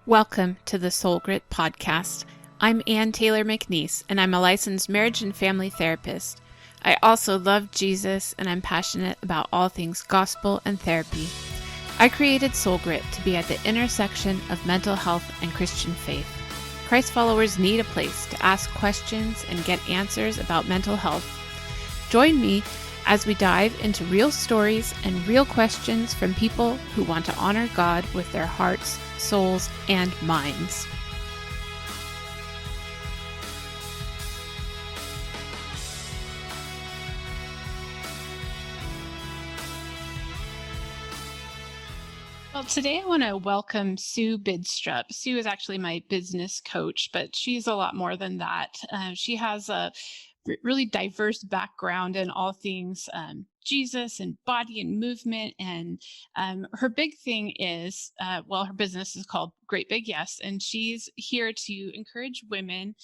Welcome to the Soul Grit podcast. I'm Ann Taylor McNeese, and I'm a licensed marriage and family therapist. I also love Jesus, and I'm passionate about all things gospel and therapy. I created Soul Grit to be at the intersection of mental health and Christian faith. Christ followers need a place to ask questions and get answers about mental health. Join me as we dive into real stories and real questions from people who want to honor God with their hearts, souls, and minds. Well, today I want to welcome Sue Bidstrup. Sue is actually my business coach, but she's a lot more than that. She has a really diverse background in all things Jesus and body and movement. And her big thing is, her business is called Great Big Yes. And she's here to encourage women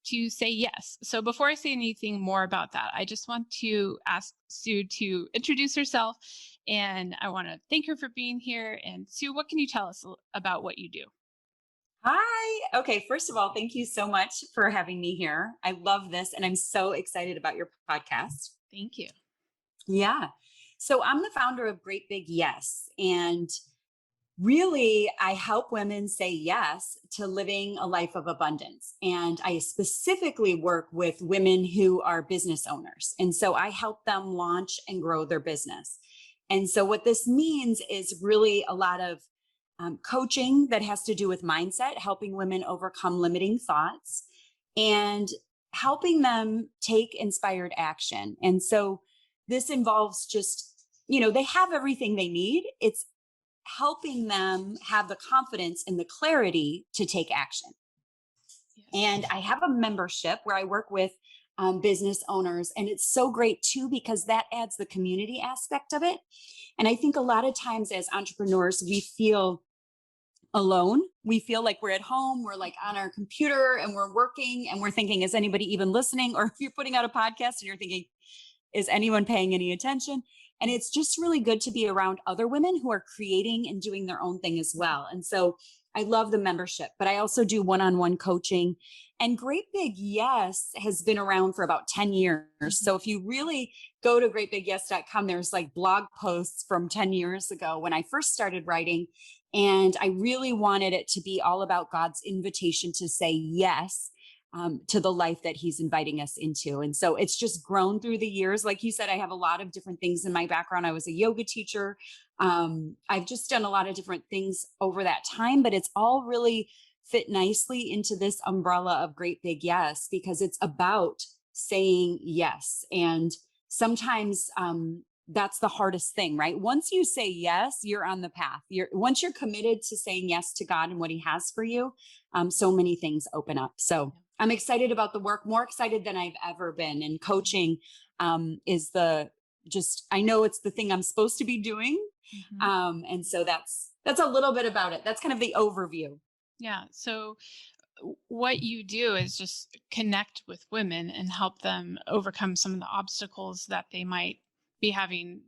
to say yes. So before I say anything more about that, I just want to ask Sue to introduce herself. And I want to thank her for being here. And Sue, what can you tell us about what you do? Hi. Okay. First of all, thank you so much for having me here. I love this and I'm so excited about your podcast. Thank you. Yeah. So I'm the founder of Great Big Yes. And really, I help women say yes to living a life of abundance. And I specifically work with women who are business owners. And so I help them launch and grow their business. And so what this means is really a lot of coaching that has to do with mindset, helping women overcome limiting thoughts and helping them take inspired action. And so this involves just, they have everything they need. It's helping them have the confidence and the clarity to take action. Yes. And I have a membership where I work with business owners. And it's so great too, because that adds the community aspect of it. And I think a lot of times as entrepreneurs, we feel alone. We feel like we're at home, we're like on our computer and we're working and we're thinking, is anybody even listening? Or if you're putting out a podcast and you're thinking, is anyone paying any attention? And it's just really good to be around other women who are creating and doing their own thing as well. And so I love the membership, but I also do one-on-one coaching. And Great Big Yes has been around for about 10 years. So if you really go to greatbigyes.com, there's like blog posts from 10 years ago when I first started writing. And I really wanted it to be all about God's invitation to say yes to the life that he's inviting us into. And so it's just grown through the years. Like you said, I have a lot of different things in my background. I was a yoga teacher. I've just done a lot of different things over that time, but it's all really fit nicely into this umbrella of Great Big Yes, because it's about saying yes. And sometimes that's the hardest thing, right? Once you say yes, you're on the path. Once you're committed to saying yes to God and what he has for you, so many things open up. So I'm excited about the work, more excited than I've ever been. And coaching is I know it's the thing I'm supposed to be doing. Mm-hmm. And so that's a little bit about it. That's kind of the overview. Yeah. So what you do is just connect with women and help them overcome some of the obstacles that they might be having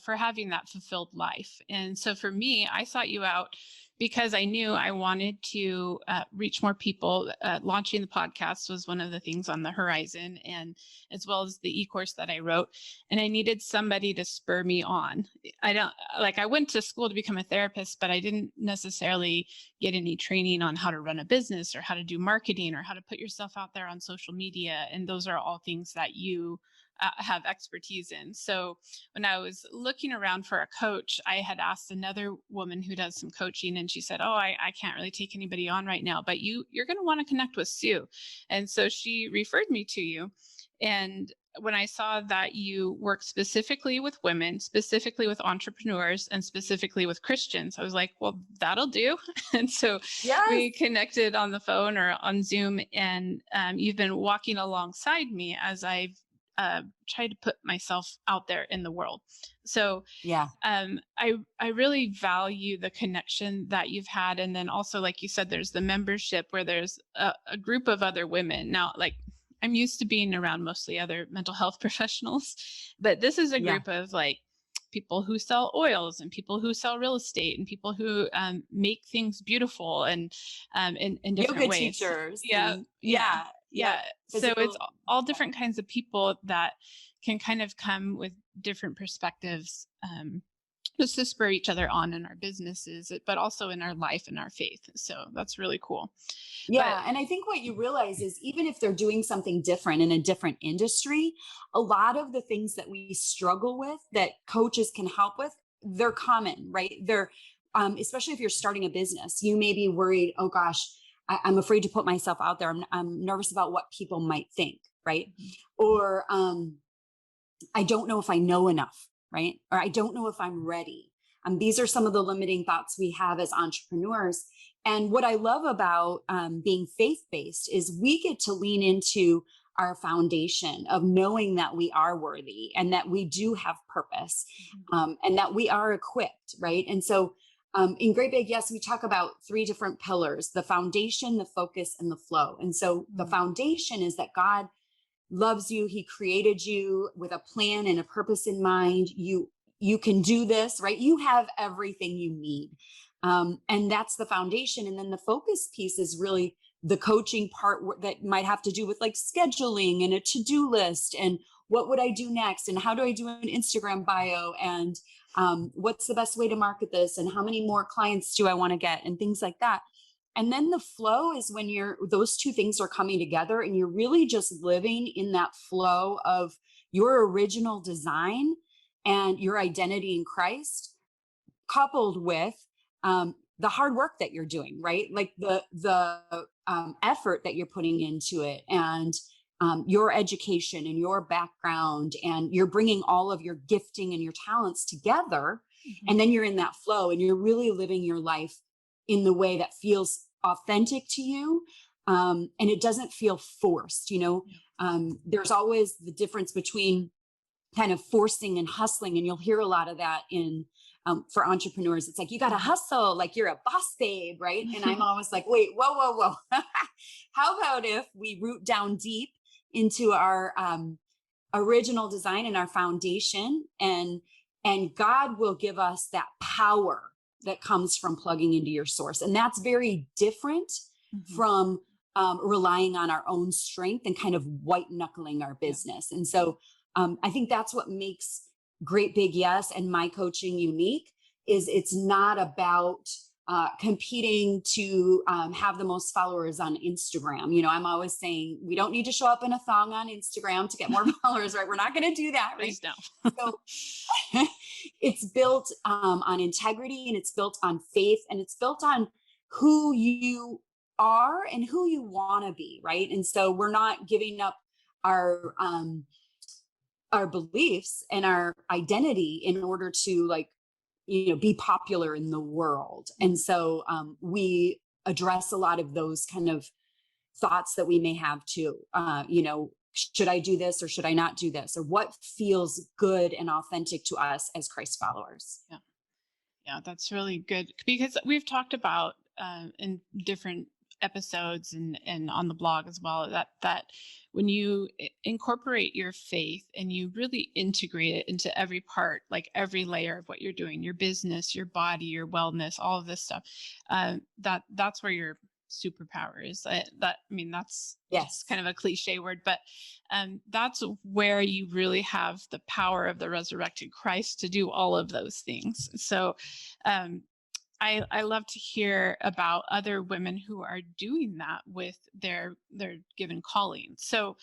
for having that fulfilled life. And so for me, I sought you out because I knew I wanted to reach more people. Launching the podcast was one of the things on the horizon, and as well as the e-course that I wrote. And I needed somebody to spur me on. I went to school to become a therapist, but I didn't necessarily get any training on how to run a business or how to do marketing or how to put yourself out there on social media. And those are all things that you have expertise in. So when I was looking around for a coach, I had asked another woman who does some coaching, and she said, I can't really take anybody on right now, but you're going to want to connect with Sue. And so she referred me to you. And when I saw that you work specifically with women, specifically with entrepreneurs, and specifically with Christians, I was like, well, that'll do. And so we connected on the phone or on Zoom, and you've been walking alongside me as I've try to put myself out there in the world. So I really value the connection that you've had. And then also, like you said, there's the membership where there's a group of other women. Now, like I'm used to being around mostly other mental health professionals, but this is a group of like people who sell oils and people who sell real estate and people who make things beautiful and in different Yoga ways. teachers Yeah, and yeah, yeah, yep, yeah. So it's physical. all different kinds of people that can kind of come with different perspectives, just to spur each other on in our businesses, but also in our life and our faith. So that's really cool. But Yeah. And I think what you realize is even if they're doing something different in a different industry, a lot of the things that we struggle with that coaches can help with, they're common, right? Especially if you're starting a business, you may be worried, oh gosh, I'm afraid to put myself out there. I'm nervous about what people might think, right? Mhm. Or I don't know if I know enough, right? Or I don't know if I'm ready. These are some of the limiting thoughts we have as entrepreneurs. And what I love about being faith based is we get to lean into our foundation of knowing that we are worthy and that we do have purpose, Mhm. and that we are equipped, right? And so in Great Big Yes, we talk about three different pillars: the foundation, the focus, and the flow. And so the Mhm. foundation is that God loves you. He created you with a plan and a purpose in mind. You can do this, right? You have everything you need. And that's the foundation. And then the focus piece is really the coaching part that might have to do with like scheduling and a to-do list and what would I do next and how do I do an Instagram bio and what's the best way to market this and how many more clients do I want to get and things like that. And then the flow is when those two things are coming together and you're really just living in that flow of your original design and your identity in Christ, coupled with the hard work that you're doing, right? Like the effort that you're putting into it, and your education and your background, and you're bringing all of your gifting and your talents together, Mhm. and then you're in that flow, and you're really living your life in the way that feels authentic to you, and it doesn't feel forced. Yeah. There's always the difference between kind of forcing and hustling. And you'll hear a lot of that for entrepreneurs. It's like, you got to hustle, like you're a boss babe, right? And I'm always like, wait, whoa, whoa, whoa. How about if we root down deep into our original design and our foundation, and God will give us that power that comes from plugging into your source. And that's very different Mhm. from relying on our own strength and kind of white knuckling our Yeah. business. And so I think that's what makes Great Big Yes and my coaching unique. Is it's not about competing to have the most followers on Instagram. I'm always saying we don't need to show up in a thong on Instagram to get more followers, right? We're not going to do that, right? Please no. So it's built on integrity, and it's built on faith, and it's built on who you are and who you want to be, right? And so we're not giving up our our beliefs and our identity in order to, like, be popular in the world. And so we address a lot of those kind of thoughts that we may have too. Should I do this or should I not do this? Or what feels good and authentic to us as Christ followers? Yeah. Yeah, that's really good because we've talked about in different episodes and on the blog as well that when you incorporate your faith and you really integrate it into every part, like every layer of what you're doing, your business, your body, your wellness, all of this stuff, that's where your superpower is. I mean, that's just Yes. kind of a cliche word, but that's where you really have the power of the resurrected Christ to do all of those things. So um, I love to hear about other women who are doing that with their given calling. So,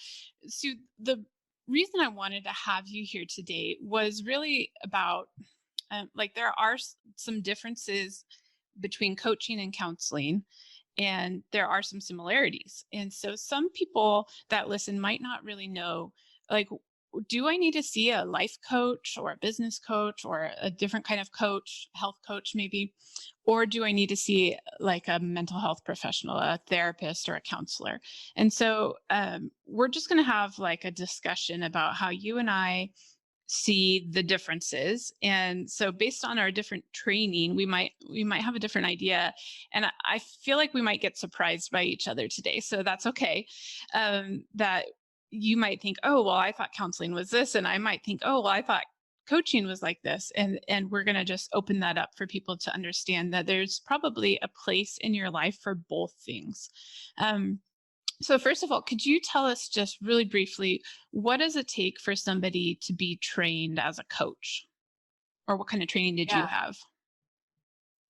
Sue, the reason I wanted to have you here today was really about like there are some differences between coaching and counseling, and there are some similarities. And so some people that listen might not really know, like, do I need to see a life coach or a business coach or a different kind of coach, health coach maybe? Or do I need to see like a mental health professional, a therapist or a counselor? And so we're just going to have like a discussion about how you and I see the differences, and so based on our different training we might have a different idea, and I feel like we might get surprised by each other today, so that's okay. That you might think, oh well, I thought counseling was this, and I might think, oh well, I thought coaching was like this, and we're going to just open that up for people to understand that there's probably a place in your life for both things. Um, so first of all, could you tell us just really briefly, what does it take for somebody to be trained as a coach? Or what kind of training did you Yeah. have?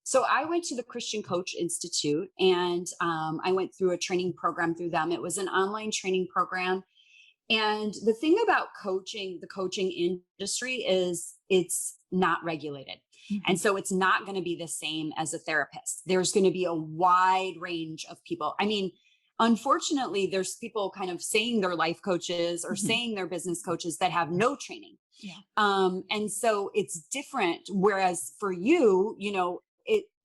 So I went to the Christian Coach Institute, and I went through a training program through them. It was an online training program. And the thing about coaching, the coaching industry, is it's not regulated. And Mhm. so it's not going to be the same as a therapist. There's going to be a wide range of people. I mean, unfortunately, there's people kind of saying they're life coaches or Mhm. saying they're business coaches that have no training. Yeah. And so it's different. Whereas for you,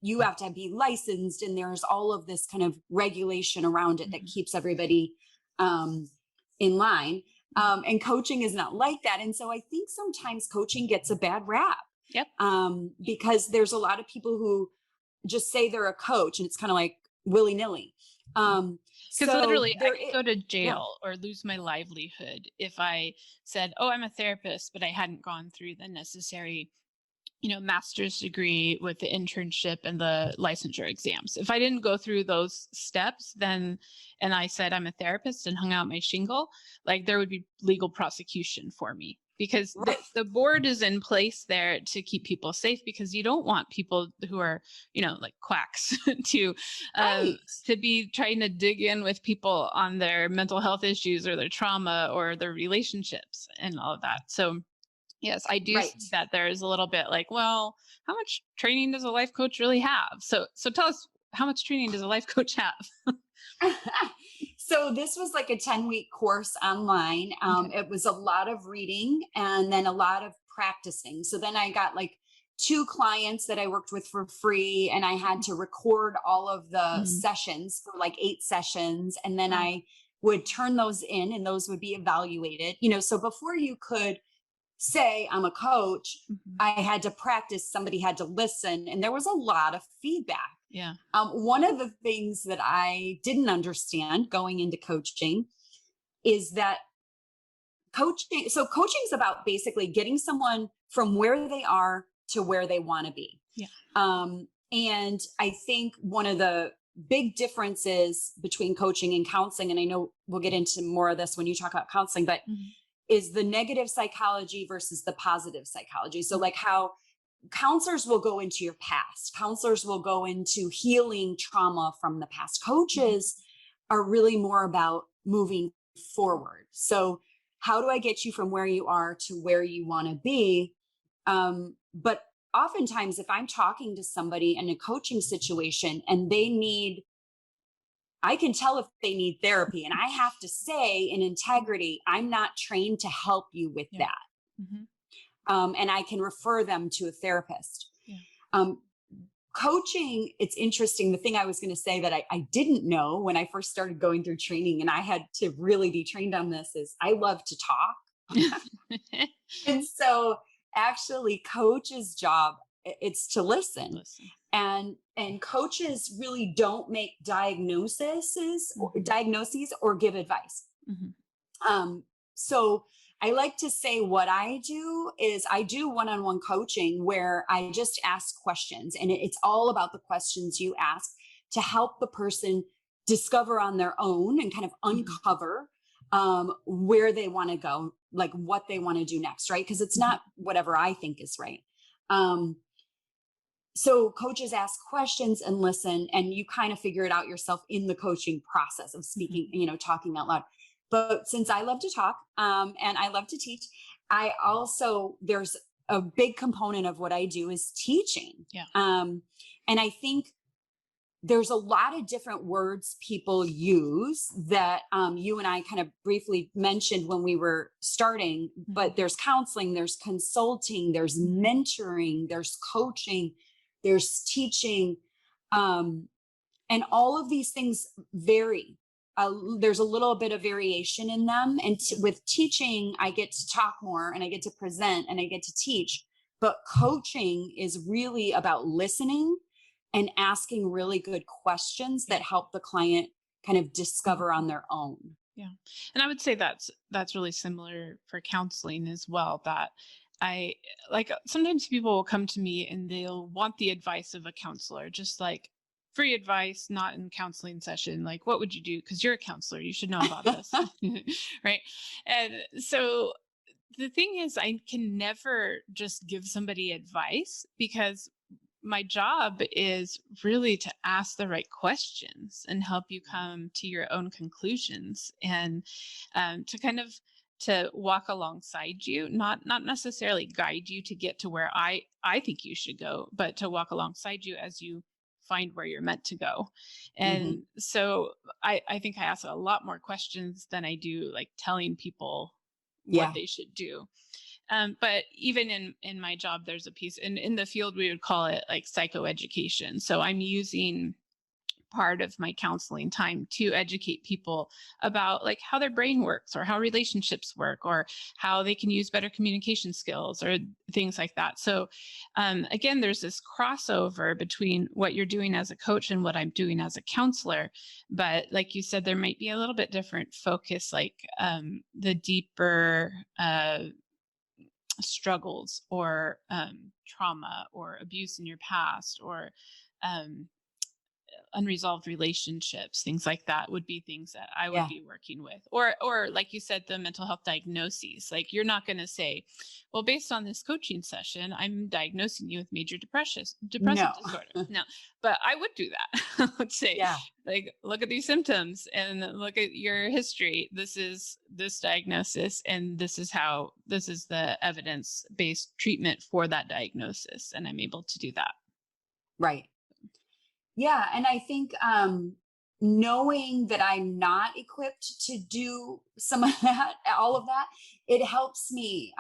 you have to be licensed, and there's all of this kind of regulation around it that Mhm. keeps everybody um, in line. Mhm. And coaching is not like that. And so I think sometimes coaching gets a bad rap, Yep. because there's a lot of people who just say they're a coach, and it's kind of like willy nilly. Um, Because so literally, I there, could go to yeah, jail or lose my livelihood if I said, "Oh, I'm a therapist," but I hadn't gone through the necessary, master's degree with the internship and the licensure exams. If I didn't go through those steps, then, and I said I'm a therapist and hung out my shingle, like there would be legal prosecution for me, because the, right, the board is in place there to keep people safe, because you don't want people who are, like quacks to, um, right, to be trying to dig in with people on their mental health issues or their trauma or their relationships and all of that. So yes, I do see right. that there is a little bit like, well, how much training does a life coach really have? So tell us, how much training does a life coach have? So this was like a 10-week course online. Okay. It was a lot of reading and then a lot of practicing. So then I got like two clients that I worked with for free, and I had to record all of the Mhm. sessions for like 8 sessions. And then Wow. I would turn those in, and those would be evaluated. So before you could say I'm a coach, Mhm. I had to practice, somebody had to listen, and there was a lot of feedback. Yeah. One of the things that I didn't understand going into coaching is that coaching is about basically getting someone from where they are to where they want to be. Yeah. And I think one of the big differences between coaching and counseling, and I know we'll get into more of this when you talk about counseling, but Mhm. is the negative psychology versus the positive psychology. So, Mhm. like how counselors will go into your past, counselors will go into healing trauma from the past. Mhm. Coaches are really more about moving forward. So, how do I get you from where you are to where you want to be? But oftentimes, if I'm talking to somebody in a coaching situation and I can tell if they need therapy, and I have to say in integrity, I'm not trained to help you with Yeah. that. Mhm. And I can refer them to a therapist. Yeah. Um, Coaching, it's interesting. The thing I was going to say that I didn't know when I first started going through training, and I had to really be trained on this, is I love to talk. And so actually coach's job, it's to listen. Listen. And coaches really don't make Mhm. diagnoses or give advice. Mhm. So I like to say what I do is I do one-on-one coaching where I just ask questions, and it's all about the questions you ask to help the person discover on their own and kind of Mhm. uncover where they want to go, like what they want to do next, right? Because it's Mhm. not whatever I think is right. Um, so coaches ask questions and listen, and you kind of figure it out yourself in the coaching process of speaking, Mhm. talking out loud. But since I love to talk, and I love to teach, I also, there's a big component of what I do is teaching. Yeah. And I think there's a lot of different words people use that you and I kind of briefly mentioned when we were starting, Mhm. but there's counseling, there's consulting, there's Mhm. mentoring, there's coaching, there's teaching. Um, and all of these things vary. There's a little bit of variation in them. And Yeah. with teaching, I get to talk more and I get to present and I get to teach. But coaching is really about listening and asking really good questions Yeah. that help the client kind of discover Mhm. on their own. Yeah. And I would say that's really similar for counseling as well, that I like sometimes people will come to me and they'll want the advice of a counselor, just like free advice, not in counseling session. Like, what would you do? Because you're a counselor, you should know about this. Right. And so the thing is, I can never just give somebody advice because my job is really to ask the right questions and help you come to your own conclusions, and to kind of to walk alongside you, not necessarily guide you to get to where I think you should go, but to walk alongside you as you find where you're meant to go. Hmm. And so I think I ask a lot more questions than I do like telling people what Yeah. they should do. But even in my job, there's a piece in the field we would call it like psychoeducation. So I'm using part of my counseling time to educate people about like how their brain works or how relationships work or how they can use better communication skills or things like that. So again, there's this crossover between what you're doing as a coach and what I'm doing as a counselor. But like you said, there might be a little bit different focus, like the deeper struggles or trauma or abuse in your past or um, unresolved relationships, things like that would be things that I would Yeah. be working with. Or like you said, the mental health diagnoses. Like you're not going to say, well, based on this coaching session, I'm diagnosing you with major depressive No. disorder. No, but I would do that. I would say, Yeah. like, look at these symptoms and look at your history. This is this diagnosis, and this is the evidence-based treatment for that diagnosis. And I'm able to do that. Right. Yeah. And I think knowing that I'm not equipped to do some of that, all of that, it helps me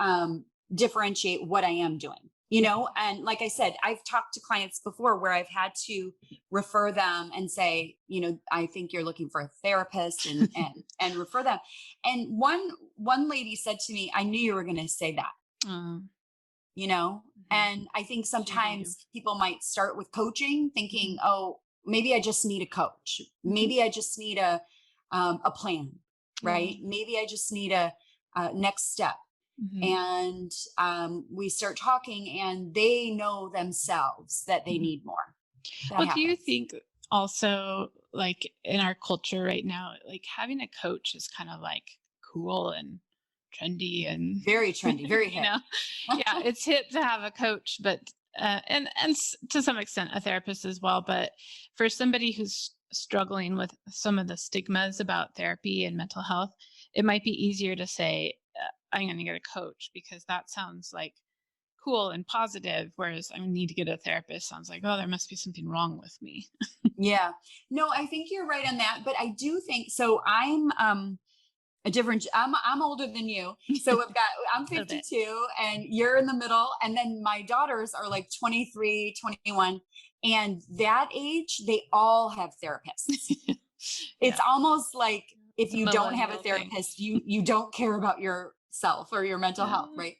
differentiate what I am doing, you Yeah. know? And like I said, I've talked to clients before where I've had to refer them and say, you know, I think you're looking for a therapist, and refer them. And one lady said to me, I knew you were going to say that, Uh, you know. mhm. And I think She knew you. sometimes people might start with coaching thinking, Mhm. oh, maybe I just need a coach, Mhm. maybe I just need a plan, Yeah. right? Maybe I just need a next step. Mhm. And we start talking and they know themselves that they Mhm. need more. That Well, do you happens. think also, like in our culture right now, like having a coach is kind of like cool and trendy and Very trendy, very you hip. know, yeah, it's hip to have a coach, but to some extent a therapist as well. But for somebody who's struggling with some of the stigmas about therapy and mental health, it might be easier to say, I'm going to get a coach because that sounds like cool and positive, whereas I need to get a therapist sounds like, oh, there must be something wrong with me. Yeah. No, I think you're right on that. But I do think so. I'm older than you. So I'm A bit. 52 and you're in the middle. And then my daughters are like 23, 21. And that age, they all have therapists. Yeah, It's almost like if it's a you don't have a millennial thing. therapist, you don't care about yourself or your mental health, Yeah. right?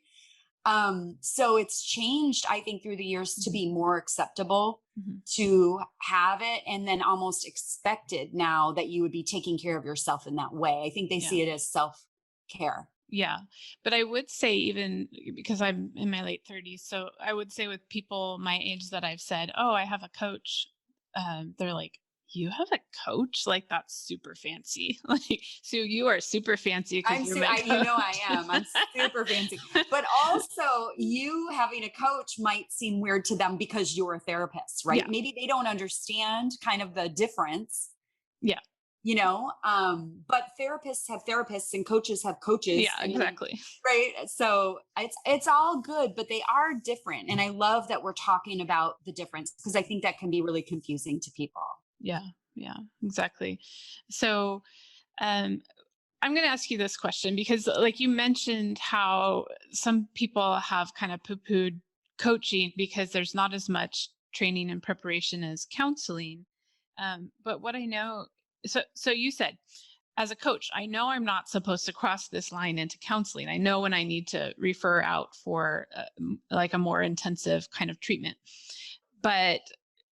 So it's changed, I think, through the years to Mhm, be more acceptable mhm. to have it, and then almost expected now that you would be taking care of yourself in that way. I think they Yeah. see it as self care. Yeah. But I would say, even because I'm in my late 30s, so I would say with people my age that I've said, "Oh, I have a coach," they're like, "You have a coach? Like that's super fancy." Like, so you are super fancy because you're my You know, I coach. am. I'm super fancy. But also, you having a coach might seem weird to them because you're a therapist, right? Yeah. Maybe they don't understand kind of the difference, Yeah. you know. But therapists have therapists and coaches have Yeah, coaches. I mean, exactly. right? So it's all good, but they are different. And I love that we're talking about the difference because I think that can be really confusing to people. Yeah. Yeah, exactly. So, um I'm going to ask you this question because, like you mentioned, how some people have kind of poo pooed coaching because there's not as much training and preparation as counseling. But what I know, so you said, as a coach, I know I'm not supposed to cross this line into counseling. I know when I need to refer out for like a more intensive kind of treatment. But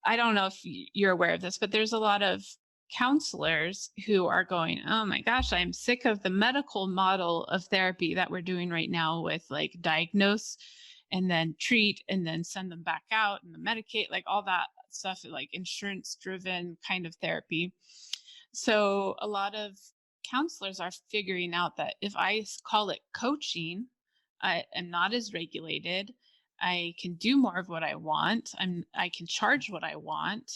I don't know if you're aware of this, but there's a lot of counselors who are going, oh my gosh, I'm sick of the medical model of therapy that we're doing right now with like diagnose and then treat and then send them back out and the medicate, like all that stuff, like insurance driven kind of therapy. So a lot of counselors are figuring out that if call it coaching, I am not as regulated. I can do more of what I want. I can charge what I want,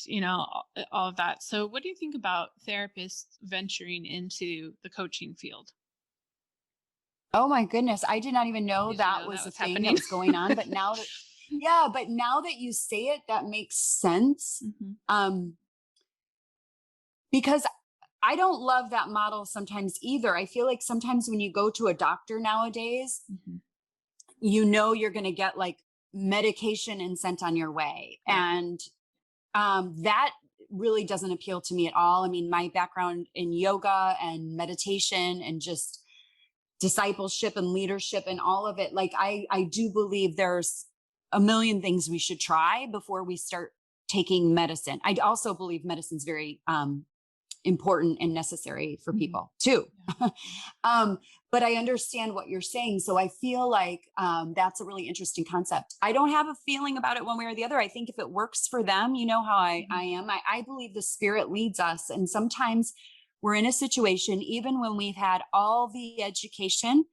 all of that. So what do you think about therapists venturing into the coaching field? Oh my goodness. I did not even know Did you that know that was a was thing that happening? was going on. But now that, yeah, but now that you say it, that makes sense. Mhm, Um, because I don't love that model sometimes either. I feel like sometimes when you go to a doctor nowadays, mhm. you're going to get like medication and sent on your way. Yeah. And that really doesn't appeal to me at all. I mean, my background in yoga and meditation and just discipleship and leadership and all of it, like I do believe there's a million things we should try before we start taking medicine. I also believe medicine's very important and necessary for Mhm. people too. Yeah. um, but I understand what you're saying. So I feel like that's a really interesting concept. I don't have a feeling about it one way or the other. I think if it works for them, you know how I Mhm. am. I believe the spirit leads us. And sometimes we're in a situation, even when we've had all the education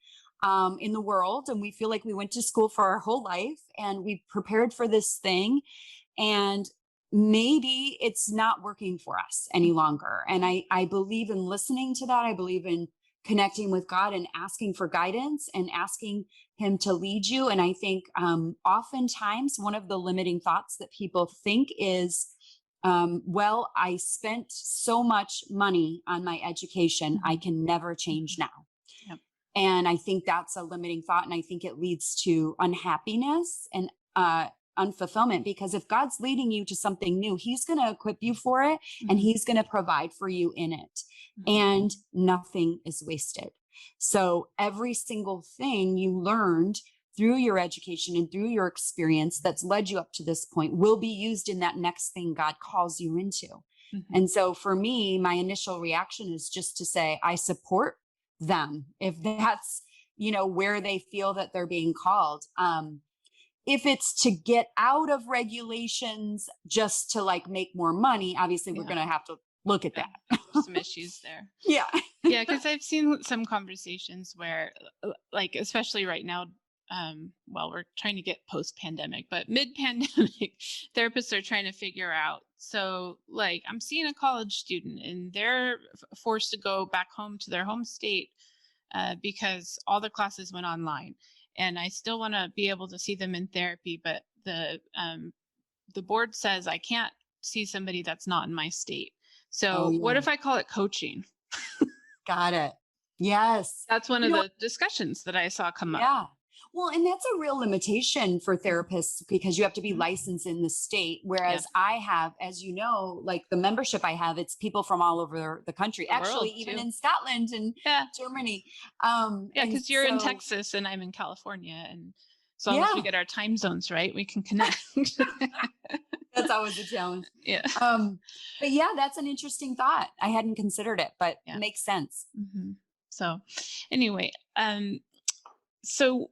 in the world and we feel like we went to school for our whole life and we prepared for this thing, and maybe it's not working for us any longer. And I believe in listening to that. I believe in connecting with God and asking for guidance and asking him to lead you. And I think oftentimes one of the limiting thoughts that people think is, well, I spent so much money on my education, I Mhm. can never change Mhm. now. Yep. And I think that's a limiting thought. And I think it leads to unhappiness and unfulfillment, because if God's leading you to something new, he's going to equip you for it and Mhm. he's going to provide for you in it. Mhm. And nothing is wasted. So every single thing you learned through your education and through your experience that's led you up to this point will be used in that next thing God calls you into. Mhm. And so for me, my initial reaction is just to say, I support them if that's where they feel that they're being called. If it's to get out of regulations just to like make more money, obviously we're Yeah. going to have to look at Yeah. that. There's some issues there. Yeah. Yeah, because I've seen some conversations where, like, especially right now, well, we're trying to get post-pandemic, but mid-pandemic, therapists are trying to figure out. So, like, I'm seeing a college student, and they're forced to go back home to their home state because all the classes went online, and I still want to be able to see them in therapy, but the board says I can't see somebody that's not in my state. Oh, So, what yeah. if I call it coaching? Got it. Yes. That's one You of know, the discussions that I saw come up. yeah. Well, and that's a real limitation for Mhm, therapists because you have to be mhm. licensed in the state. Whereas Yes. I have, as you know, like the membership I have, it's people from all over the country, The actually, world even too. in Scotland and Yeah. Germany. Yeah, And because you're in so, Texas and I'm in California. And as long as we yeah, get our time zones right, we can connect. that's always a challenge. Yeah. Um, but yeah, that's an interesting thought. I hadn't considered it, but Yeah. makes sense. Mhm. So anyway, so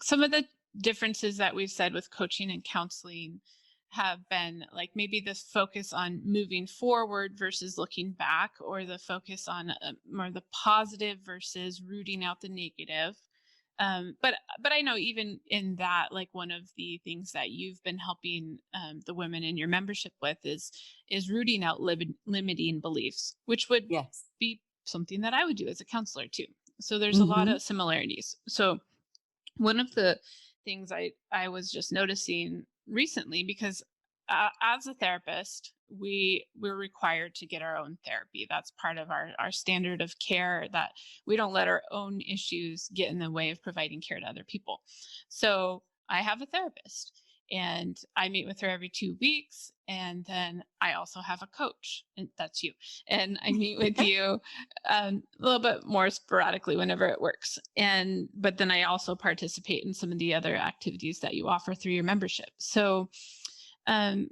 some of the differences that we've said with coaching and counseling have been like maybe the focus on moving forward versus looking back, or the focus on more the positive versus rooting out the negative. But I know even in that, like one of the things that you've been helping the women in your membership with is rooting out limiting beliefs, which would Yes. be something that I would do as a counselor too. So there's a lot Hmm. of similarities. So one of the things I was just noticing recently, because as a therapist, we're required to get our own therapy. That's part of our standard of care, that we don't let our own issues get in the way of providing care to other people. So I have a therapist, and I meet with her every 2 weeks, and then I also have a coach, and that's you. And I meet with you a little bit more sporadically whenever it works. And but then I also participate in some of the other activities that you offer through your membership. So um,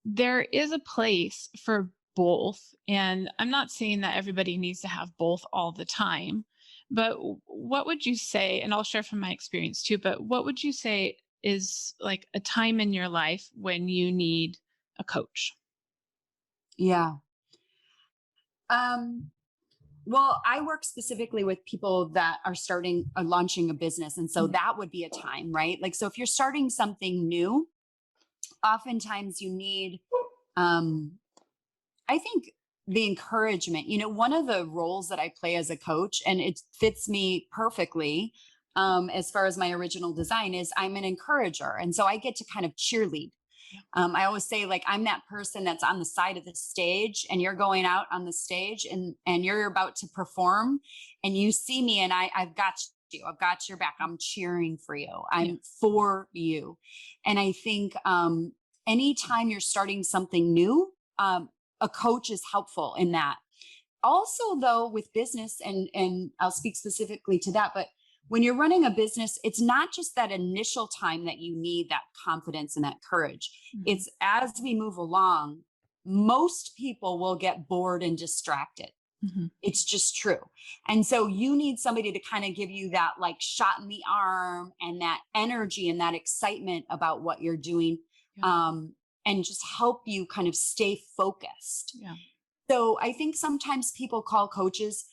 there is a place for both. And I'm not saying that everybody needs to have both all the time, but what would you say, and I'll share from my experience too, but what would you say is like a time in your life when you need a coach? Yeah. Um, well, I work specifically with people that are starting or launching a business. And so Mhm. that would be a time, right? Like, so if you're starting something new, oftentimes you need, um, I think the encouragement, one of the roles that I play as a coach, and it fits me perfectly, as far as my original design, is I'm an encourager. And so I get to kind of cheerlead. Yeah. I always say, like, I'm that person that's on the side of the stage and you're going out on the stage and you're about to perform and you see me and I've got you, I've got your back. I'm cheering for you. Yeah. I'm for you. And I think, anytime you're starting something new, a coach is helpful in that. Also, though, with business, and I'll speak specifically to that, but when you're running a business, it's not just that initial time that you need that confidence and that courage. Mhm. It's as we move along, most people will get bored and distracted. Mhm. It's just true. And so you need somebody to kind of give you that, like, shot in the arm and that energy and that excitement about what you're doing, Yeah. um, and just help you kind of stay focused. Yeah. So I think sometimes people call coaches,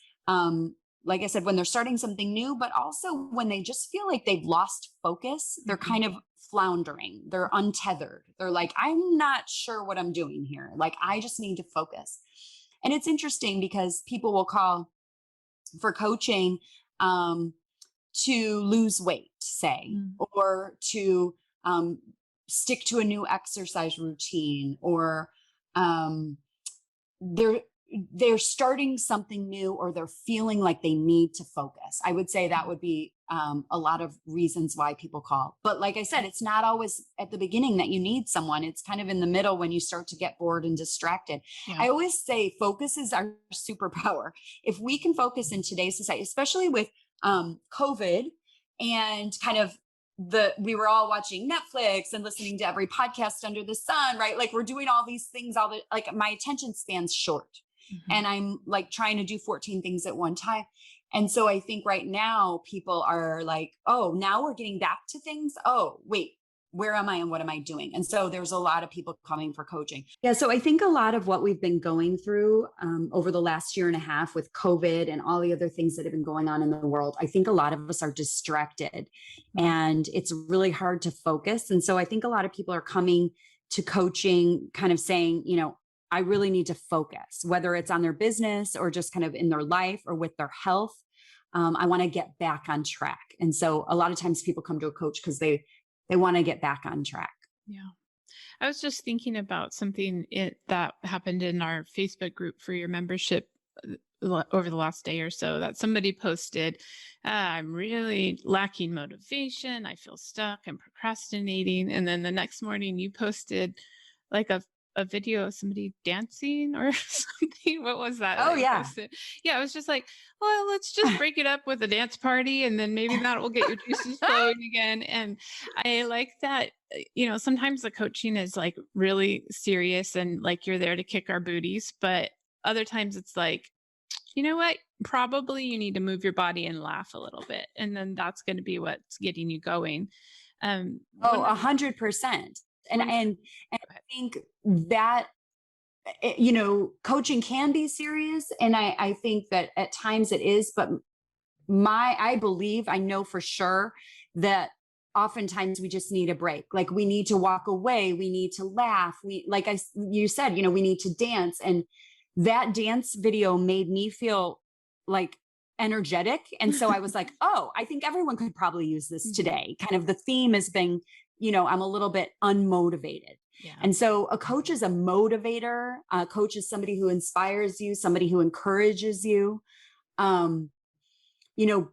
like I said, when they're starting something new, but also when they just feel like they've lost focus, they're Mhm. kind of floundering, they're untethered. They're like, I'm not sure what I'm doing here. Like, I just need to focus. And it's interesting because people will call for coaching, um, to lose weight, say, Mm. or to, um, stick to a new exercise routine, or, um, they're they're starting something new, or they're feeling like they need to focus. I would say that would be, a lot of reasons why people call. But like I said, it's not always at the beginning that you need someone. It's kind of in the middle when you start to get bored and distracted. Yeah. I always say focus is our superpower. If we can focus in today's society, especially with, COVID, and kind of, we were all watching Netflix and listening to every podcast under the sun, right? Like, we're doing all these things, all the, like, my attention span's short, Mhm. and I'm like trying to do 14 things at one time. And so I think right now people are like, oh, now we're getting back to things. Oh, wait, where am I and what am I doing? And so there's a lot of people coming for coaching. Yeah. So I think a lot of what we've been going through, over the last year and a half with COVID and all the other things that have been going on in the world, I think a lot of us are distracted Mm. and it's really hard to focus. And so I think a lot of people are coming to coaching kind of saying, I really need to focus, whether it's on their business or just kind of in their life or with their health. I want to get back on track. And so a lot of times people come to a coach because they want to get back on track. Yeah. I was just thinking about something that happened in our Facebook group for your membership over the last day or so, that somebody posted, I'm really lacking motivation. I feel stuck. I'm procrastinating. And then the next morning you posted like a video of somebody dancing or something. What was that Oh, you yeah. posted? Yeah, I was just like, well, let's just break it up with a dance party and then maybe that will get your juices flowing again. And I like that, sometimes the coaching is like really serious and like you're there to kick our booties, but other times it's like, you know what? Probably you need to move your body and laugh a little bit. And then that's going to be what's getting you going. Oh, One of 100%. And, one and I think that, coaching can be serious. And I think that at times it is, but I believe, I know for sure that oftentimes we just need a break. Like, we need to walk away. We need to laugh. You said, we need to dance. And that dance video made me feel like energetic. And so I was like, oh, I think everyone could probably use this Mhm. today. Kind of the theme has been, I'm a little bit unmotivated. Yeah. And so a coach is a motivator. A coach is somebody who inspires you, somebody who encourages you. Um, you know,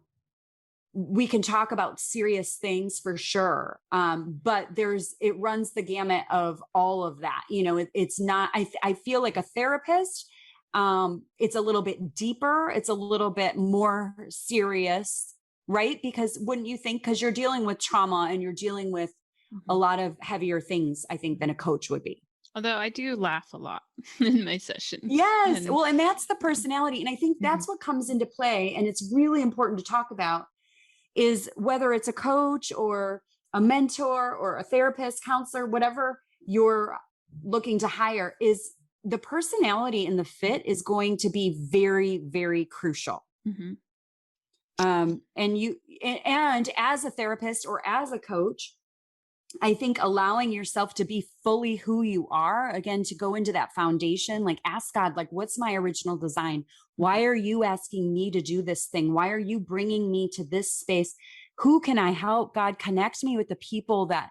we can talk about serious things for sure. But it runs the gamut of all of that. It's not, I feel like a therapist. It's a little bit deeper. It's a little bit more serious, right? Because wouldn't you think, because you're dealing with trauma and you're dealing with a Mhm. lot of heavier things, I think, than a coach would be. Although I do laugh a lot in my sessions. Yes. And Well, and that's the personality. And I think mhm, that's what comes into play. And it's really important to talk about is whether it's a coach or a mentor or a therapist, counselor, whatever you're looking to hire, is the personality and the fit is going to be very, very crucial. mhm, And as a therapist or as a coach, I think allowing yourself to be fully who you are, again, to go into that foundation, like ask God, like, what's my original design? mhm, Why are you asking me to do this thing? Why are you bringing me to this space? Who can I help? God, connect me with the people that,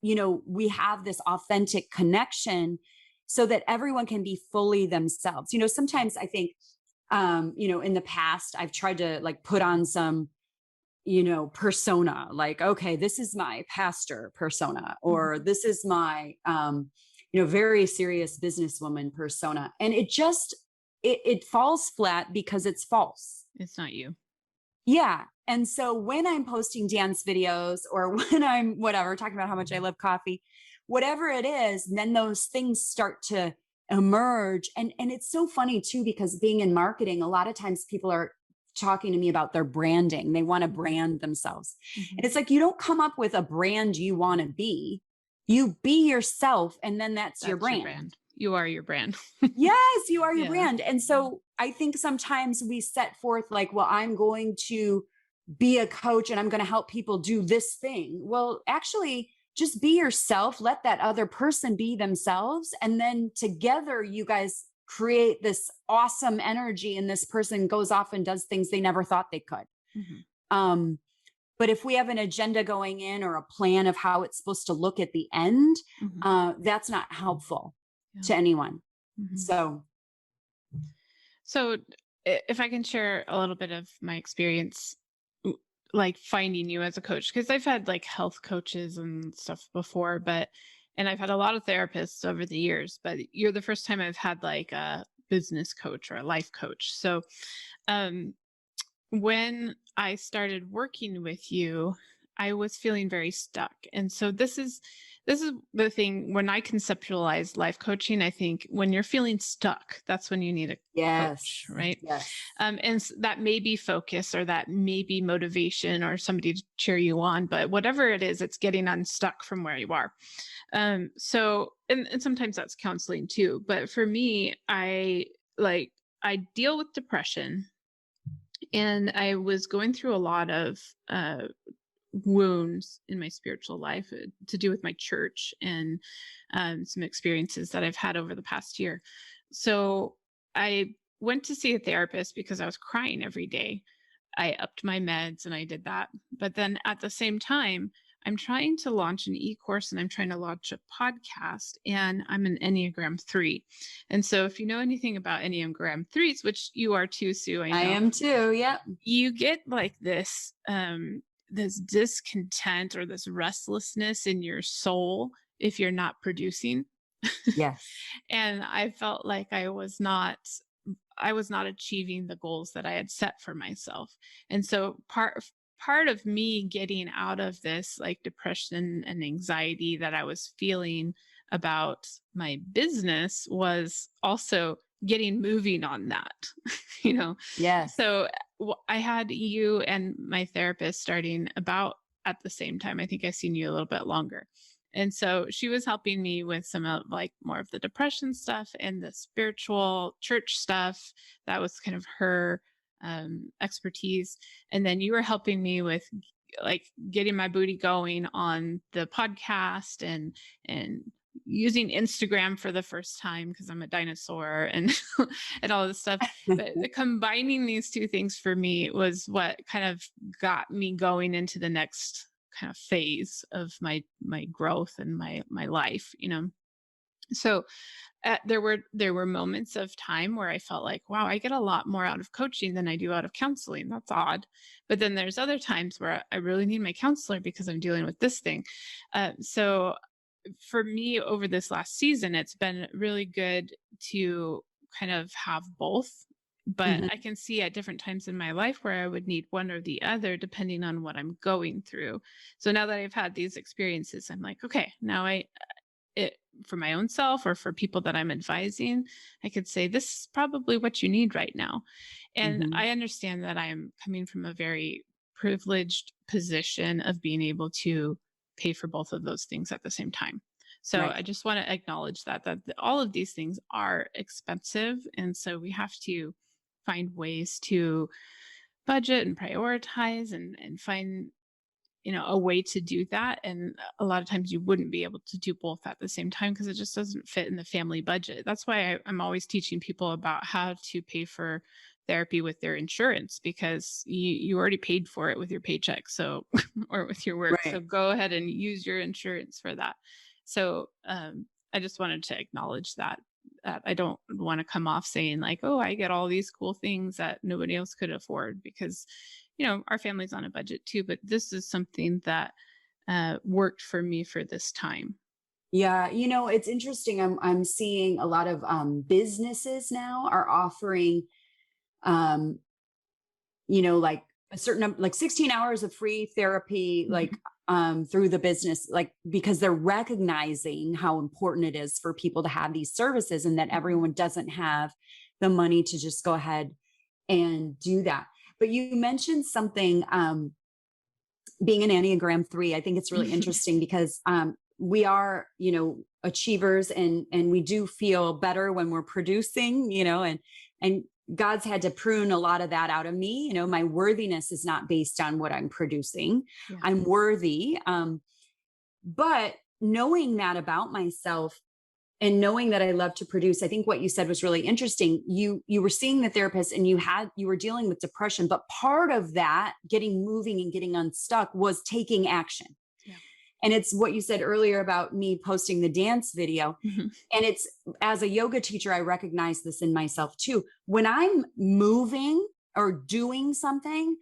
we have this authentic connection so that everyone can be fully themselves. Sometimes I think, in the past, I've tried to like put on some persona, like, okay, this is my pastor persona, or mhm. this is my, very serious businesswoman persona. And it falls flat because it's false. It's not you. Yeah. And so when I'm posting dance videos or when I'm whatever, talking about how much I love coffee, whatever it is, then those things start to emerge. And it's so funny too, because being in marketing, a lot of times people are talking to me about their branding. They want to Mhm, brand themselves. mhm. And it's like you don't come up with a brand you want to be. You be yourself, and then that's your That's your brand. brand. You are your brand. Yes, you are your Yeah. brand. And so I think sometimes we set forth like, well, I'm going to be a coach and I'm going to help people do this thing. Well, actually, just be yourself, let that other person be themselves. And then together, you guys create this awesome energy, and this person goes off and does things they never thought they could. Mhm, Um, but if we have an agenda going in or a plan of how it's supposed to look at the end, mhm. that's not helpful Yeah. to anyone. Mhm. So, So, if I can share a little bit of my experience, w- like finding you as a coach, because I've had like health coaches and stuff before, and I've had a lot of therapists over the years, but you're the first time I've had like a business coach or a life coach. So, um, when I started working with you, I was feeling very stuck. And so this is the thing when I conceptualize life coaching, I think when you're feeling stuck, that's when you need a coach, yes, right? yes. That may be focus or that may be motivation or somebody to cheer you on, but whatever it is, it's getting unstuck from where you are. And sometimes that's counseling too. But for me, like I deal with depression and I was going through a lot of wounds in my spiritual life to do with my church and some experiences that I've had over the past year. So I went to see a therapist because I was crying every day. I upped my meds and I did that. But then at the same time, I'm trying to launch an e-course and I'm trying to launch a podcast, and I'm an Enneagram 3. And so if you know anything about Enneagram 3s, which you are too, Sue, I I know, am too. Yep. you get like this discontent or this restlessness in your soul if you're not producing. Yes. And I felt like I was not achieving the goals that I had set for myself. And so part of me getting out of this like depression and anxiety that I was feeling about my business was also getting moving on that. you know Yes. so I had you and my therapist starting about at the same time. I think I seen you a little bit longer. And so she was helping me with some of like more of the depression stuff and the spiritual church stuff. That was kind of her expertise. And then you were helping me with like getting my booty going on the podcast and using Instagram for the first time because I'm a dinosaur and and all this stuff. But combining these two things for me was what kind of got me going into the next kind of phase of my growth and my life. So there were moments of time where I felt like, wow, I get a lot more out of coaching than I do out of counseling. That's odd. But then there's other times where I really need my counselor because I'm dealing with this thing. So for me over this last season, it's been really good to kind of have both. But I Mhm. can see at different times in my life where I would need one or the other depending on what I'm going through. So now that I've had these experiences, I'm like, okay, now it for my own self or for people that I'm advising, I could say, this is probably what you need right now. And Hmm. I understand that I'm coming from a very privileged position of being able to pay for both of those things at the same time. So Right. I just want to acknowledge that all of these things are expensive. And so we have to find ways to budget and prioritize and find a way to do that. And a lot of times you wouldn't be able to do both at the same time because it just doesn't fit in the family budget. That's why I'm always teaching people about how to pay for therapy with their insurance, because you already paid for it with your paycheck, so or with your work, so Right. go ahead and use your insurance for that. So I just wanted to acknowledge that I don't want to come off saying like, oh, I get all these cool things that nobody else could afford, because our family's on a budget too, but this is something that worked for me for this time. Yeah, it's interesting. I'm seeing a lot of businesses now are offering um like a certain like 16 hours of free therapy, like Mhm. through the business, like because they're recognizing how important it is for people to have these services and that Mhm. everyone doesn't have the money to just go ahead and do that. But you mentioned something, being an Enneagram 3. I think it's really interesting because we are, achievers, and we do feel better when we're producing, and God's had to prune a lot of that out of me. My worthiness is not based on what I'm producing. Yeah. I'm worthy. But knowing that about myself and knowing that I love to produce, I think what you said was really interesting. You were seeing the therapist and you were dealing with depression, but part of that getting moving and getting unstuck was taking action. Yeah. And it's what you said earlier about me posting the dance video. Mhm. And it's, as a yoga teacher, I recognize this in myself too. When I'm moving or doing something,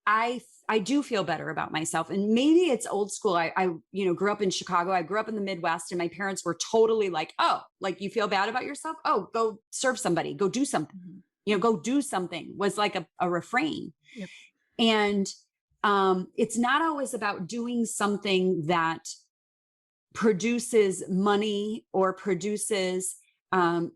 I do feel better about myself. And maybe it's old school. I grew up in Chicago. I grew up in the Midwest, and my parents were totally like, oh, like you feel bad about yourself? Oh, go serve somebody, go do something. Mhm. Go do something was like a refrain. Yep. And it's not always about doing something that produces money or produces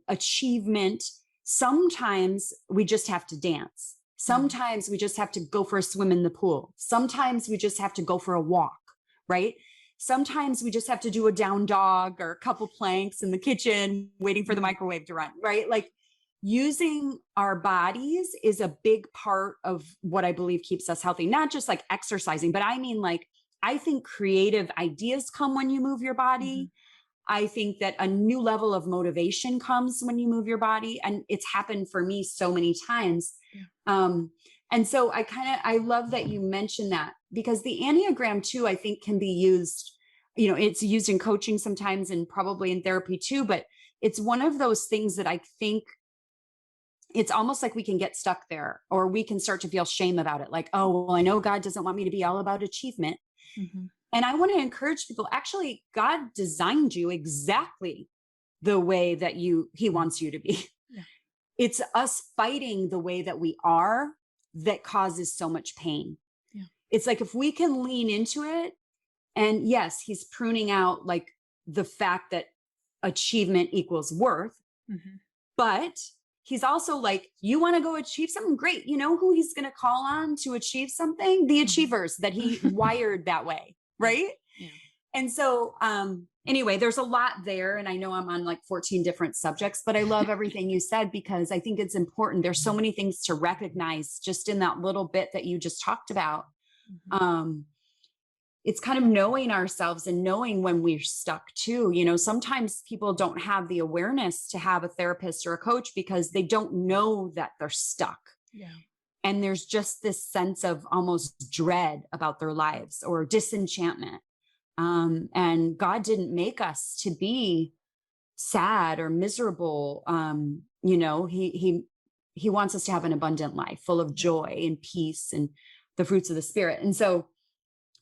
achievement. Sometimes we just have to dance. Mhm. Sometimes we just have to go for a swim in the pool. Sometimes we just have to go for a walk, right? Sometimes we just have to do a down dog or a couple planks in the kitchen, waiting for the Mhm. microwave to run, right? Like using our bodies is a big part of what I believe keeps us healthy, not just like exercising, but I mean, like, I think creative ideas come when you move your Mhm. body. I think that a new level of motivation comes when you move your body. And it's happened for me so many times. Yeah. Um, and so I love that you mentioned that, because the Enneagram too, I think can be used, it's used in coaching sometimes and probably in therapy too, but it's one of those things that I think it's almost like we can get stuck there, or we can start to feel shame about it. Like, oh, well, I know God doesn't want me to be all about achievement. Mhm. And I want to encourage people, actually, God designed you exactly the way that he wants you to be. Yeah. It's us fighting the way that we are that causes so much pain. Yeah. It's like if we can lean into it, and yes, he's pruning out like the fact that achievement equals worth, Mhm. but he's also like, you want to go achieve something? Great. You know who he's going to call on to achieve something? The Mhm. achievers that he wired that way. Yeah. Right. Yeah. And so, anyway, there's a lot there. And I know I'm on like 14 different subjects, but I love everything you said because I think it's important. There's so many things to recognize just in that little bit that you just talked about. Mhm. Um, it's kind of knowing ourselves and knowing when we're stuck too. Sometimes people don't have the awareness to have a therapist or a coach because they don't know that they're stuck. Yeah. And there's just this sense of almost dread about their lives or disenchantment. And God didn't make us to be sad or miserable. He wants us to have an abundant life full of Yeah. joy and peace and the fruits of the spirit. And so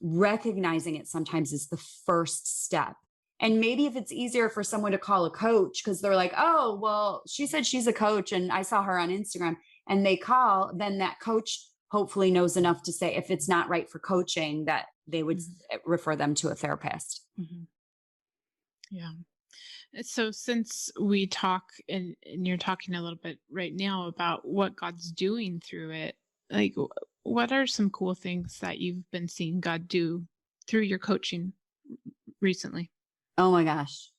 recognizing it sometimes is the first step. And maybe if it's easier for someone to call a coach because they're like, oh, well, she said she's a coach and I saw her on Instagram, and they call, then that coach hopefully knows enough to say if it's not right for coaching, that they would Mhm. refer them to a therapist. Mhm. Yeah. So since we talk and you're talking a little bit right now about what God's doing through it, like what are some cool things that you've been seeing God do through your coaching recently? Oh my gosh.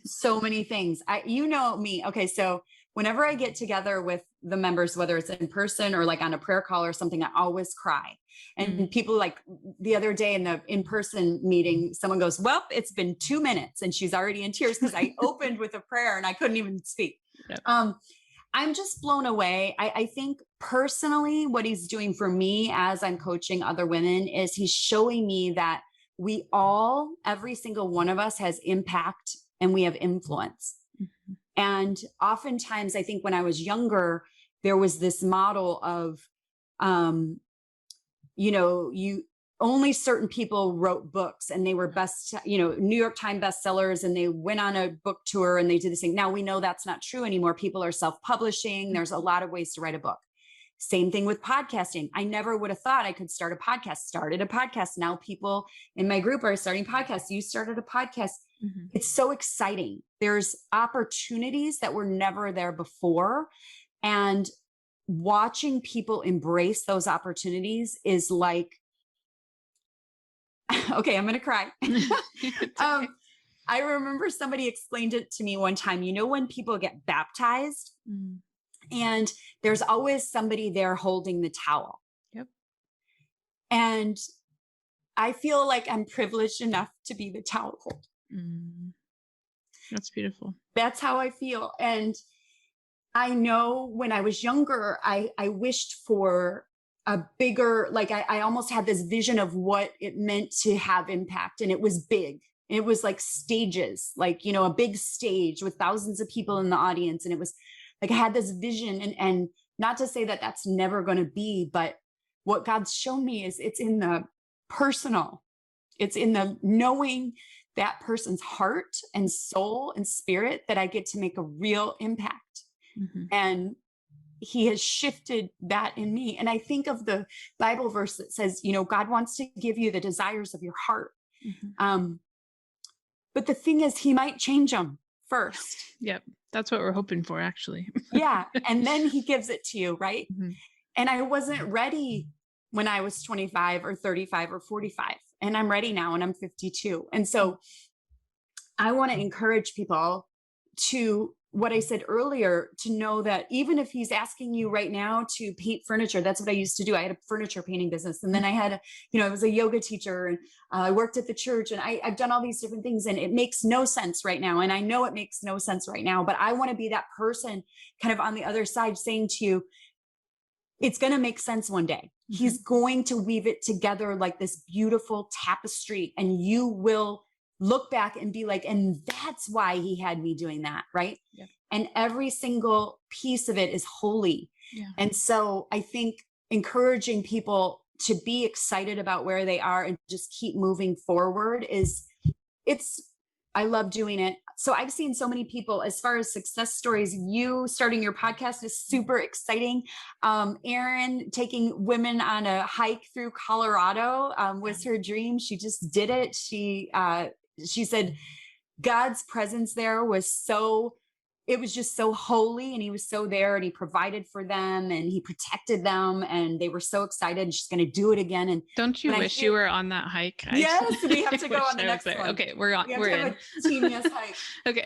So many things. You know me. Okay. So whenever I get together with the members, whether it's in person or like on a prayer call or something, I always cry. Mm. And people like the other day in the in-person meeting, someone goes, well, it's been 2 minutes and she's already in tears because I opened with a prayer and I couldn't even speak. Yep. I'm just blown away. I think personally, what he's doing for me as I'm coaching other women is he's showing me that we all, every single one of us has impact and we have influence. Mhm. And oftentimes, I think when I was younger, there was this model of, you only certain people wrote books and they were best, New York Times bestsellers, and they went on a book tour and they did this thing. Now we know that's not true anymore. People are self-publishing. There's a lot of ways to write a book. Same thing with podcasting. I never would have thought I could start a podcast. Started a podcast. Now people in my group are starting podcasts. You started a podcast. Mhm. It's so exciting. There's opportunities that were never there before. And watching people embrace those opportunities is like, okay, I'm going to cry. It's okay. I remember somebody explained it to me one time. You know, when people get baptized Mm. and there's always somebody there holding the towel. Yep. And I feel like I'm privileged enough to be the towel holder. Mm. That's beautiful. That's how I feel. And I know when I was younger, I wished for a bigger, like I almost had this vision of what it meant to have impact. And it was big. It was like stages, like, a big stage with thousands of people in the audience. And it was like, I had this vision, and not to say that that's never going to be, but what God's shown me is it's in the personal, it's in the knowing that person's heart and soul and spirit that I get to make a real impact. Mhm. And he has shifted that in me. And I think of the Bible verse that says, God wants to give you the desires of your heart. Mhm. But the thing is, he might change them first. Yep. That's what we're hoping for, actually. Yeah. And then he gives it to you. Right. Mhm. And I wasn't ready when I was 25 or 35 or 45. And I'm ready now, and I'm 52. And so I want to encourage people to, what I said earlier, to know that even if he's asking you right now to paint furniture, that's what I used to do. I had a furniture painting business. And then I had, I was a yoga teacher, and I worked at the church, and I've done all these different things, and it makes no sense right now. And I know it makes no sense right now, but I want to be that person kind of on the other side saying to you, it's going to make sense one day. Mm-hmm. He's going to weave it together like this beautiful tapestry, and you will look back and be like, and that's why he had me doing that. Right. Yeah. And every single piece of it is holy. Yeah. And so I think encouraging people to be excited about where they are and just keep moving forward I love doing it. So I've seen so many people, as far as success stories, you starting your podcast is super exciting. Erin taking women on a hike through Colorado was her dream. She just did it. She said God's presence there it was just so holy, and he was so there, and he provided for them, and he protected them, and they were so excited, and she's going to do it again. And don't you wish you were on that hike? Yes, we have to go on the next one. Okay, we're in. A Team Yes hike. Okay.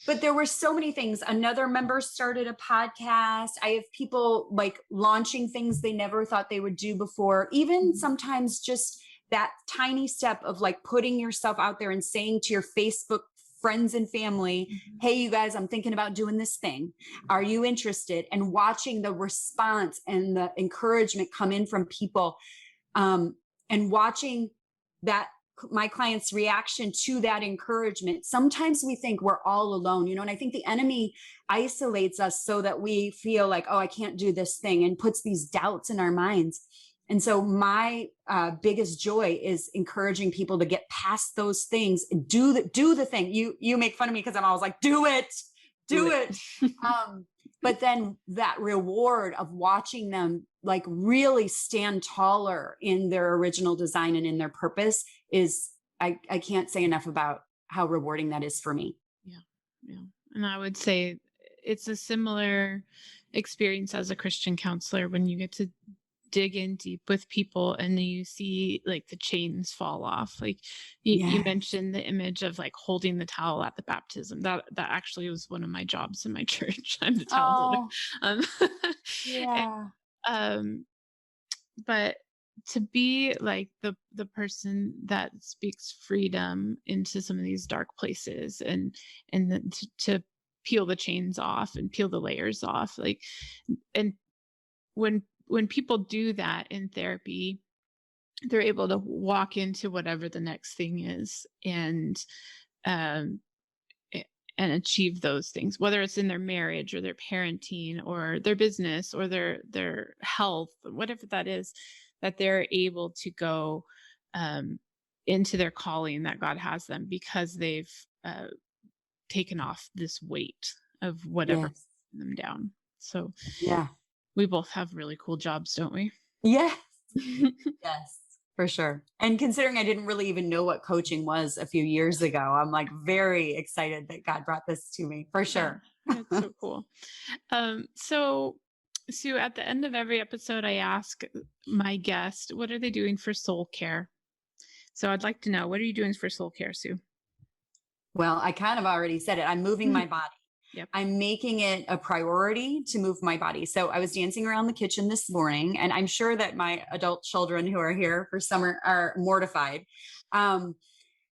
But there were so many things. Another member started a podcast. I have people like launching things they never thought they would do before. Even sometimes just that tiny step of like putting yourself out there and saying to your Facebook friends and family, hey, you guys, I'm thinking about doing this thing. Are you interested? And watching the response and the encouragement come in from people, and watching that my client's reaction to that encouragement. Sometimes we think we're all alone, and I think the enemy isolates us so that we feel like, oh, I can't do this thing, and puts these doubts in our minds. And so my biggest joy is encouraging people to get past those things and do the thing. You make fun of me because I'm always like, do it. But then that reward of watching them like really stand taller in their original design and in their purpose is, I can't say enough about how rewarding that is for me. And I would say it's a similar experience as a Christian counselor when you get to dig in deep with people and then you see like the chains fall off. Like you Yes. mentioned the image of like holding the towel at the baptism. That actually was one of my jobs in my church. I'm the towel holder. Oh, Um, and, yeah. um, but to be like the person that speaks freedom into some of these dark places and then to peel the chains off and peel the layers off, like, and when people do that in therapy, they're able to walk into whatever the next thing is and um a- and achieve those things, whether it's in their marriage or their parenting or their business or their health, whatever that is, that they're able to go um into their calling that God has them because they've uh taken off this weight of whatever Yes. them down. So Yeah. we both have really cool jobs, don't we? Yes. Yes, for sure. And considering I didn't really even know what coaching was a few years ago, I'm like very excited that God brought this to me for Yeah, sure. it's so cool. So Sue, at the end of every episode, I ask my guest, what are they doing for soul care? So I'd like to know, what are you doing for soul care, Sue? Well, I kind of already said it. I'm moving Mhm. my body. Yep. I'm making it a priority to move my body. So I was dancing around the kitchen this morning, and I'm sure that my adult children who are here for summer are mortified. Um,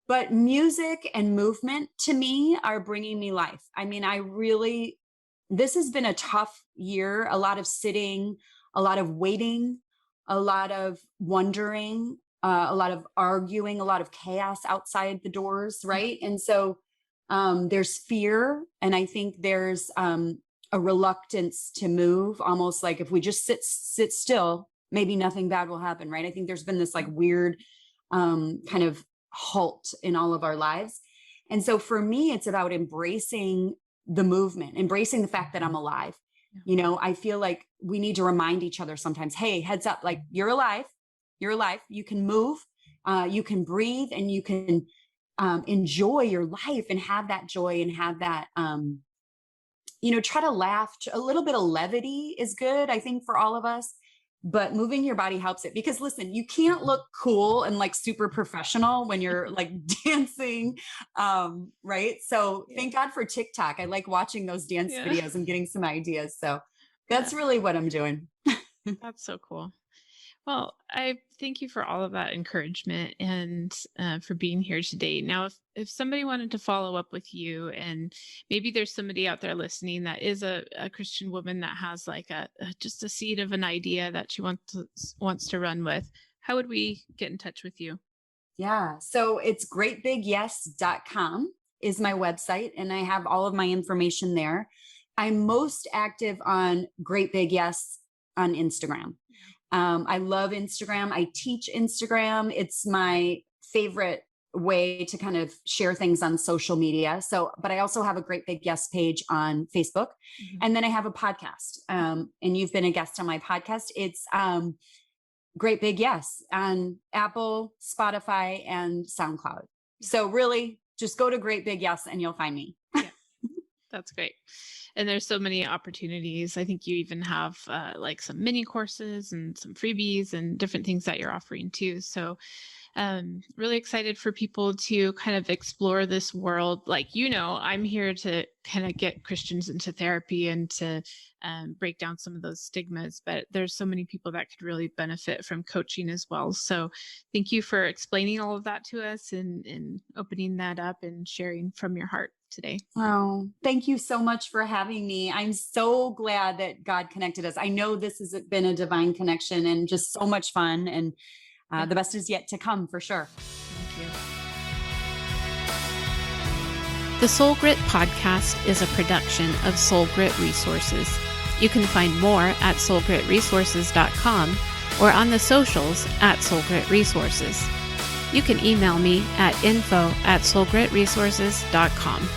but music and movement to me are bringing me life. I mean, this has been a tough year, a lot of sitting, a lot of waiting, a lot of wondering, a lot of arguing, a lot of chaos outside the doors, right? And so there's fear, and I think there's a reluctance to move, almost like if we just sit still, maybe nothing bad will happen, right? I think there's been this like weird kind of halt in all of our lives. And so for me, it's about embracing the movement, embracing the fact that I'm alive. Yeah. You know, I feel like we need to remind each other sometimes, hey, heads up, like you're alive, you're alive, you can move, you can breathe, and you can enjoy your life and have that joy and have that, try to laugh. A little bit of levity is good, I think, for all of us. But moving your body helps it because listen, you can't look cool and like super professional when you're like dancing. Right. So Yeah. thank God for TikTok. I like watching those dance Yeah. videos and getting some ideas. So Yeah. that's really what I'm doing. That's so cool. Well, I thank you for all of that encouragement and for being here today. Now, if somebody wanted to follow up with you, and maybe there's somebody out there listening that is a Christian woman that has like just a seed of an idea that she wants to run with, how would we get in touch with you? Yeah. So it's greatbigyes.com is my website, and I have all of my information there. I'm most active on Great Big Yes on Instagram. I love Instagram. I teach Instagram. It's my favorite way to kind of share things on social media. So, but I also have a Great Big Yes page on Facebook. Mhm. And then I have a podcast. And you've been a guest on my podcast. It's Great Big Yes on Apple, Spotify, and SoundCloud. So really just go to Great Big Yes and you'll find me. Yeah, that's great. And there's so many opportunities. I think you even have like some mini courses and some freebies and different things that you're offering too. So really excited for people to kind of explore this world. Like, I'm here to kind of get Christians into therapy and to break down some of those stigmas, but there's so many people that could really benefit from coaching as well. So thank you for explaining all of that to us and opening that up and sharing from your heart today. Oh, thank you so much for having me. I'm so glad that God connected us. I know this has been a divine connection and just so much fun. And the best is yet to come for sure. Thank you. The Soul Grit podcast is a production of Soul Grit Resources. You can find more at soulgritresources.com or on the socials at Soul Grit Resources. You can email me at info@soulgritresources.com.